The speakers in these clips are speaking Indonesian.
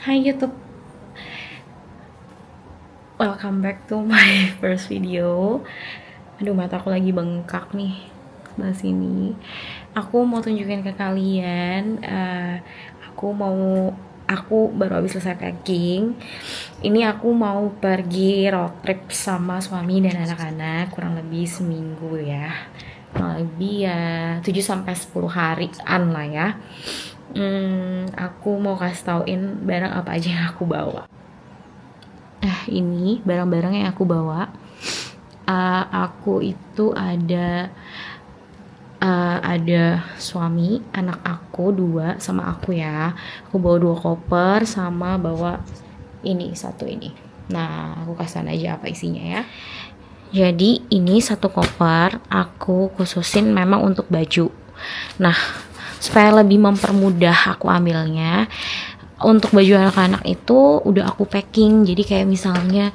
Hai YouTube, welcome back to my first video. Aduh, mata aku lagi bengkak nih sebelah sini. Aku mau tunjukin ke kalian, aku baru habis selesai packing. Ini aku mau pergi road trip sama suami dan anak-anak, kurang lebih seminggu ya. Kurang lebih ya 7 sampai 10 harian lah ya. Aku mau kasih tauin barang apa aja yang aku bawa. Ini barang-barang yang aku bawa. Aku itu ada suami, anak aku 2 sama aku ya. Aku bawa 2 koper sama bawa ini satu ini. Nah, aku kasih aja apa isinya ya. Jadi ini satu koper aku khususin memang untuk baju. Nah, supaya lebih mempermudah aku ambilnya, untuk baju anak-anak itu udah aku packing. Jadi kayak misalnya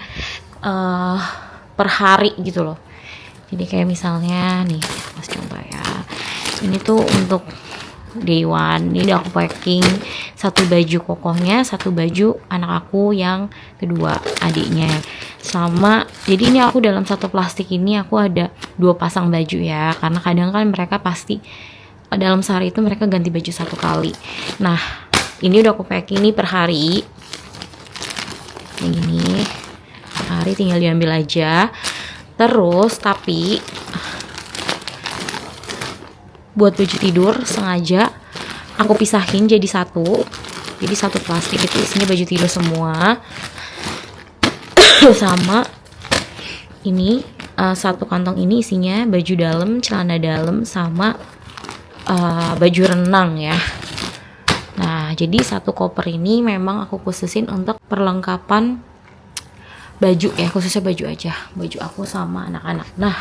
per hari gitu loh. Jadi kayak misalnya nih, mas coba ya. Ini tuh untuk day one. Ini udah aku packing satu baju kokohnya, satu baju anak aku yang kedua, adiknya. Sama, jadi ini aku dalam satu plastik ini aku ada 2 pasang baju ya. Karena kadang kan mereka pasti dalam sehari itu mereka ganti baju 1 kali. Nah, ini udah aku packing nih per hari. Kayak gini. Per hari tinggal diambil aja. Terus tapi buat baju tidur sengaja aku pisahin jadi satu. Jadi satu plastik itu isinya baju tidur semua. Sama ini satu kantong ini isinya baju dalam, celana dalam sama baju renang ya. Nah, jadi satu koper ini memang aku khususin untuk perlengkapan baju ya, khususnya baju aja, baju aku sama anak-anak. Nah,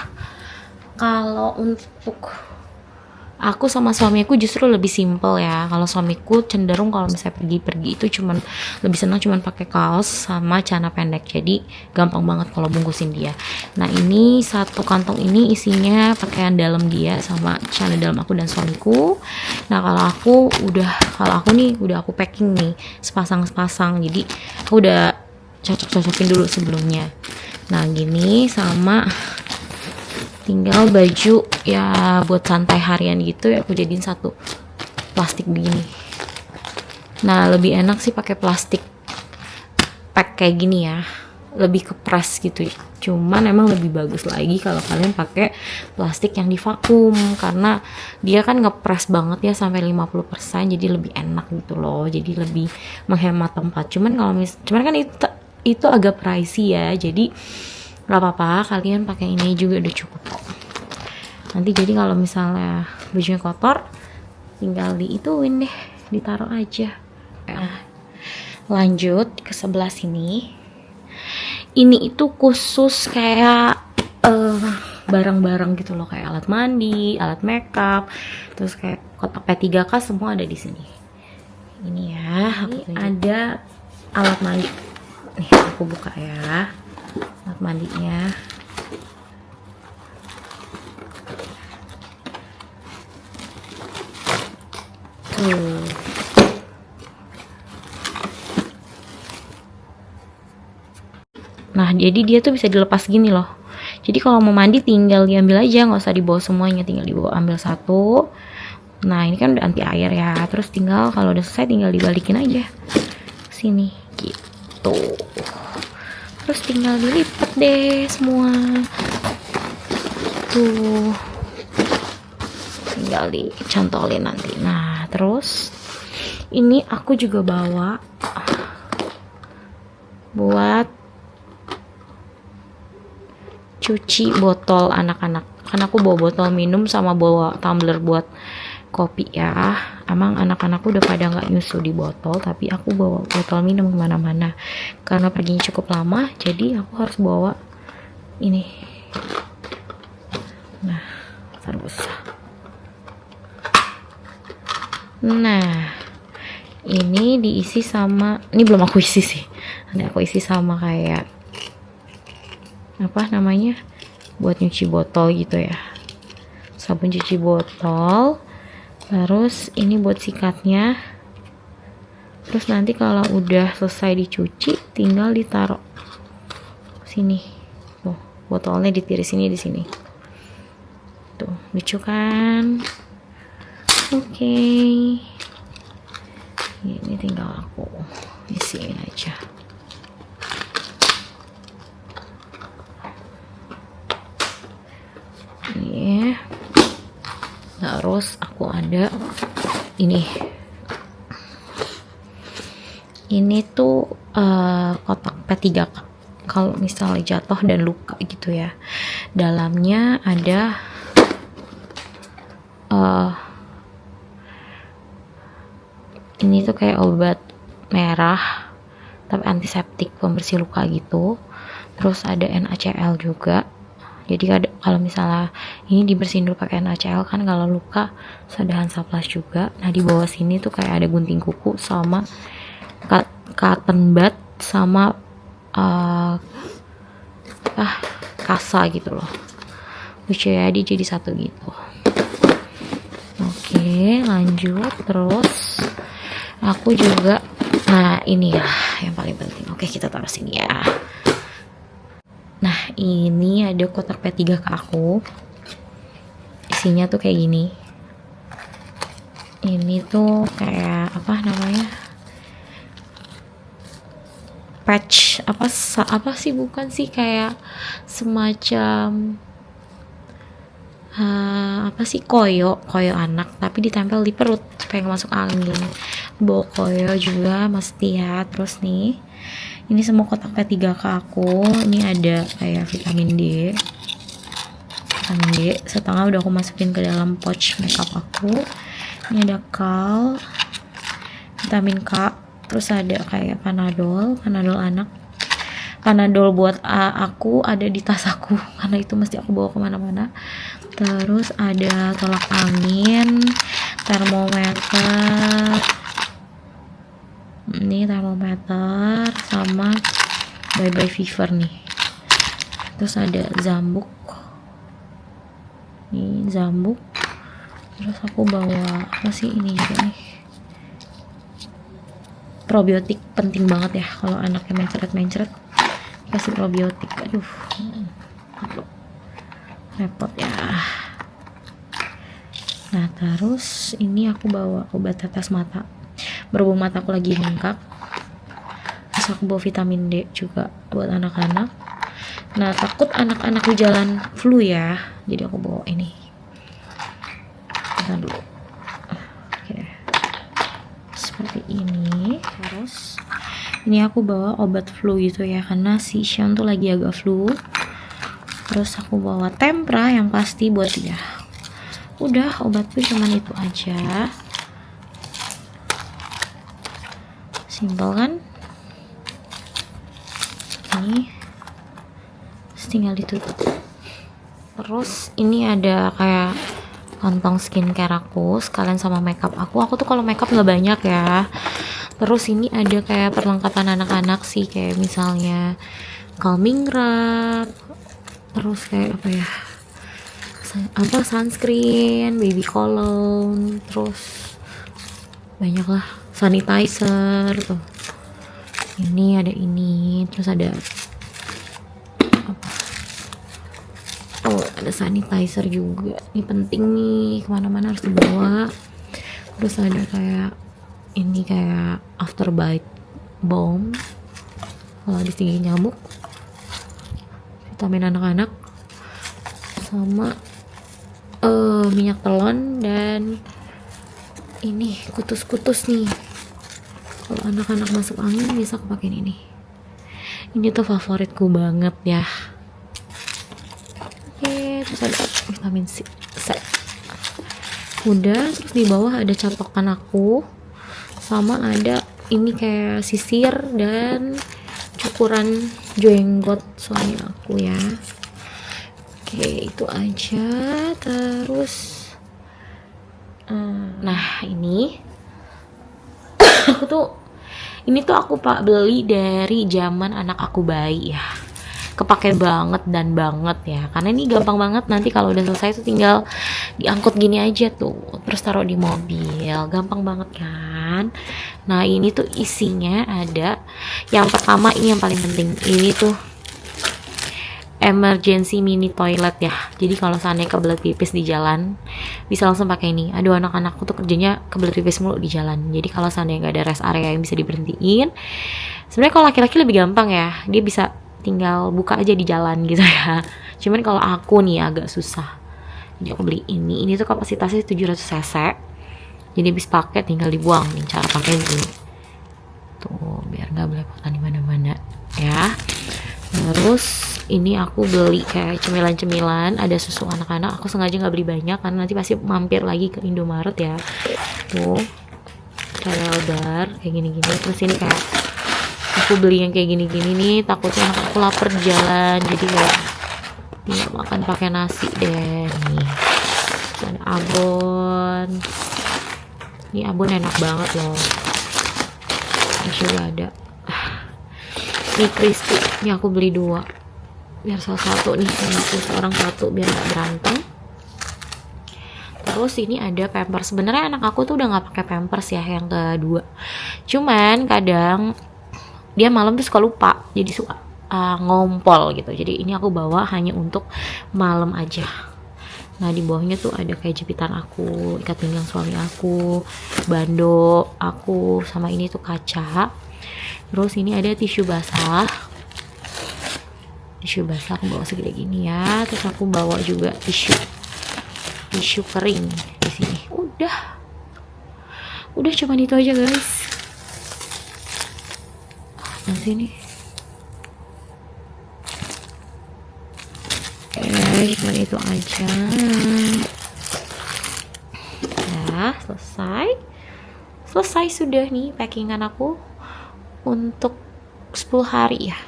kalau untuk aku sama suamiku justru lebih simple ya. Kalau suamiku cenderung kalau misalnya pergi-pergi itu cuman lebih senang cuman pakai kaos sama celana pendek. Jadi gampang banget kalau bungkusin dia. Nah, ini satu kantong ini isinya pakaian dalam dia sama celana dalam aku dan suamiku. Nah, kalau aku nih udah aku packing nih sepasang. Jadi aku udah cocok-cocokin dulu sebelumnya. Nah, gini sama tinggal baju ya buat santai harian gitu ya aku jadiin satu plastik begini. Nah, lebih enak sih pakai plastik pack kayak gini ya, lebih ke press gitu ya. Cuman emang lebih bagus lagi kalau kalian pakai plastik yang divakum karena dia kan ngepres banget ya sampai 50%, jadi lebih enak gitu loh. Jadi lebih menghemat tempat. Cuman kan itu agak pricey ya. Jadi nggak apa-apa, kalian pakai ini juga udah cukup kok. Nanti jadi kalau misalnya bajunya kotor tinggal diituin deh, ditaruh aja. Nah, lanjut ke sebelah sini. Ini itu khusus kayak barang-barang gitu loh, kayak alat mandi, alat makeup, terus kayak kotak P3K semua ada di sini. Ini ya, ini ada alat mandi. Nih, aku buka ya. Alat mandinya. Tuh. Nah, jadi dia tuh bisa dilepas gini loh. Jadi kalau mau mandi tinggal diambil aja, nggak usah dibawa semuanya, tinggal dibawa ambil satu. Nah, ini kan udah anti air ya. Terus tinggal kalau udah selesai tinggal dibalikin aja sini gitu. Terus tinggal dilipat deh semua. Tuh. Tinggal dicantolin nanti. Nah, terus ini aku juga bawa buat cuci botol anak-anak. Kan aku bawa botol minum sama bawa tumbler buat kopi ya. Emang anak-anakku udah pada nggak nyusu di botol, tapi aku bawa botol minum kemana-mana karena perginya cukup lama, jadi aku harus bawa ini. Nah, terus ini diisi sama, ini belum aku isi sih, nanti aku isi sama kayak apa namanya buat nyuci botol gitu ya, sabun cuci botol. Terus ini buat sikatnya, Terus nanti kalau udah selesai dicuci tinggal ditaruh sini. Tuh, botolnya ditiris ini di sini. Tuh, lucu kan? Oke. Ini tinggal aku isiin aja. Ini. Terus aku ada ini. Ini tuh kotak P3K. Kalau misalnya jatuh dan luka gitu ya. Dalamnya ada ini tuh kayak obat merah tapi antiseptik, pembersih luka gitu. Terus ada NaCl juga. Jadi kalau misalnya ini dibersihin dulu pakai NaCl kan kalau luka, terus ada Hansaplast juga. Nah di bawah sini tuh kayak ada gunting kuku sama cotton bud sama kasa gitu loh. Lucu ya, dia jadi satu gitu. Oke, lanjut. Terus aku juga, nah ini ya yang paling penting. Oke, kita taruh sini ya. Nah ini ada kotak P3K aku, isinya tuh kayak gini. Ini tuh kayak apa namanya, patch apa sih, bukan sih, kayak semacam apa sih, koyo anak tapi ditempel di perut supaya nggak masuk angin. Bawa koyo juga mesti ya. Terus nih, ini semua kotak P3K aku. Ini ada kayak vitamin D setengah udah aku masukin ke dalam pouch makeup aku. Ini ada kal, vitamin K, terus ada kayak panadol anak. Panadol buat aku ada di tas aku karena itu mesti aku bawa kemana-mana. Terus ada tolak angin, termometer, ini termometer sama bye fever nih. Terus ada zambuk, ini zambuk. Terus aku bawa apa sih ini juga nih, probiotik, penting banget ya kalau anaknya mencret kasih probiotik. Aduh, repot ya. Nah terus ini aku bawa obat tetes mata, berhubung mata aku lagi bengkak. Terus aku bawa vitamin D juga buat anak-anak. Nah takut anak-anak di jalan flu ya, jadi aku bawa ini. Bentar dulu. Oke, seperti ini. Terus ini aku bawa obat flu gitu ya, karena si Sean tuh lagi agak flu. Terus aku bawa tempra yang pasti buat dia. Udah, obatku cuman itu aja. Simpel kan? Ini tinggal ditutup. Terus ini ada kayak kantong skincare aku sekalian sama makeup aku. Aku tuh kalau makeup nggak banyak ya. Terus ini ada kayak perlengkapan anak-anak sih, kayak misalnya calming wrap, terus kayak apa ya, sunscreen, baby cologne, terus banyak lah, sanitizer tuh. Ini ada ini, terus ada apa? Oh, ada sanitizer juga. Ini penting nih, kemana-mana harus dibawa. Terus ada kayak ini kayak after bite balm kalau digigit nyamuk, vitamin anak-anak, sama minyak telon, dan ini kutus-kutus nih kalau anak-anak masuk angin bisa kepakein ini. Ini tuh favoritku banget ya. Oke, terus ada vitamin C. Udah, terus di bawah ada catokan aku, sama ada ini kayak sisir dan cukuran jenggot suami aku ya. Oke, itu aja. Terus nah ini ini tuh aku beli dari zaman anak aku bayi ya. Kepake banget ya, karena ini gampang banget. Nanti kalau udah selesai tuh tinggal diangkut gini aja tuh, terus taruh di mobil, gampang banget kan. kan. Nah ini tuh isinya ada, yang pertama ini yang paling penting, ini tuh emergency mini toilet ya. Jadi kalau seandainya kebelet pipis di jalan bisa langsung pakai ini. Aduh, anak-anakku tuh kerjanya kebelet pipis mulu di jalan. Jadi kalau seandainya nggak ada rest area yang bisa diberhentiin, sebenarnya kalau laki-laki lebih gampang ya, dia bisa tinggal buka aja di jalan gitu ya. Cuman kalau aku nih agak susah. Jadi aku beli ini. Ini tuh kapasitasnya 700 cc. Jadi habis pakai tinggal dibuang nih, cara pakai gini. Tuh, biar nggak belepotan di mana-mana ya. Terus ini aku beli kayak cemilan-cemilan, ada susu anak-anak. Aku sengaja nggak beli banyak karena nanti pasti mampir lagi ke Indomaret ya. Tuh, kayak bar kayak gini-gini. Terus ini kayak aku beli yang kayak gini-gini nih, takutnya anak aku lapar di jalan, jadi kayak tinggal makan pakai nasi deh nih. Terus ada abon. Ini abon enak banget loh. Ini juga ada. Ini crispy, ini aku beli 2 biar salah satu nih, aku seorang satu biar gak berantem. Terus ini ada pampers. Sebenarnya anak aku tuh udah nggak pakai pampers ya yang kedua, cuman kadang dia malam tuh suka lupa, jadi suka ngompol gitu. Jadi ini aku bawa hanya untuk malam aja. Nah di bawahnya tuh ada kayak jepitan aku, ikat pinggang suami aku, bando aku, sama ini tuh kaca. Terus ini ada tisu basah. Tisu basah aku bawa segede gini ya. Terus aku bawa juga tisu kering di sini. Udah cuman itu aja guys. Nah sini. Oke, cuman itu aja. Nah, selesai sudah nih packingan aku untuk 10 hari ya.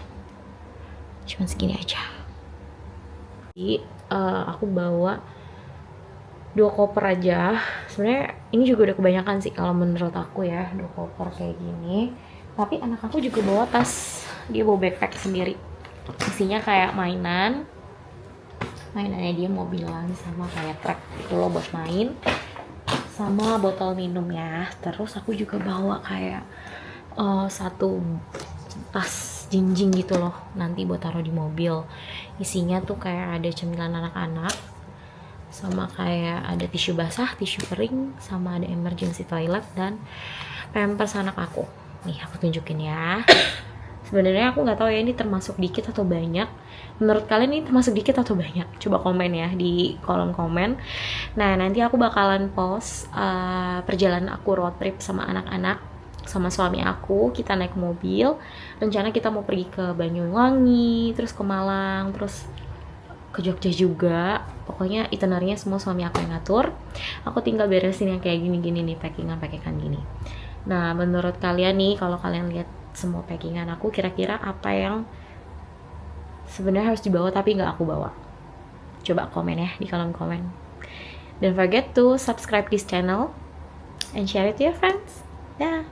Cuman segini aja. Jadi aku bawa 2 koper aja. Sebenarnya ini juga udah kebanyakan sih kalau menurut aku ya, 2 koper kayak gini. Tapi anak aku juga bawa tas, dia bawa backpack sendiri. Isinya kayak mainannya dia, mobilan sama kayak truk itu loh buat main, sama botol minum ya. Terus aku juga bawa kayak satu tas jinjing gitu loh, nanti buat taruh di mobil. Isinya tuh kayak ada cemilan anak-anak, sama kayak ada tisu basah, tisu kering, sama ada emergency toilet dan pampers anak aku. Nih aku tunjukin ya. Sebenarnya aku nggak tahu ya ini termasuk dikit atau banyak. Menurut kalian ini termasuk dikit atau banyak? Coba komen ya di kolom komen. Nah nanti aku bakalan post perjalanan aku road trip sama anak-anak, sama suami aku. Kita naik mobil, rencana kita mau pergi ke Banyuwangi, terus ke Malang, terus ke Jogja juga. Pokoknya itinerary-nya semua suami aku yang ngatur. Aku tinggal beresin yang kayak gini-gini nih, packingan gini. Nah menurut kalian nih, kalau kalian lihat semua packingan aku, kira-kira apa yang sebenarnya harus dibawa tapi nggak aku bawa? Coba komen ya di kolom komen. Don't forget to subscribe this channel and share it to your friends. Dah.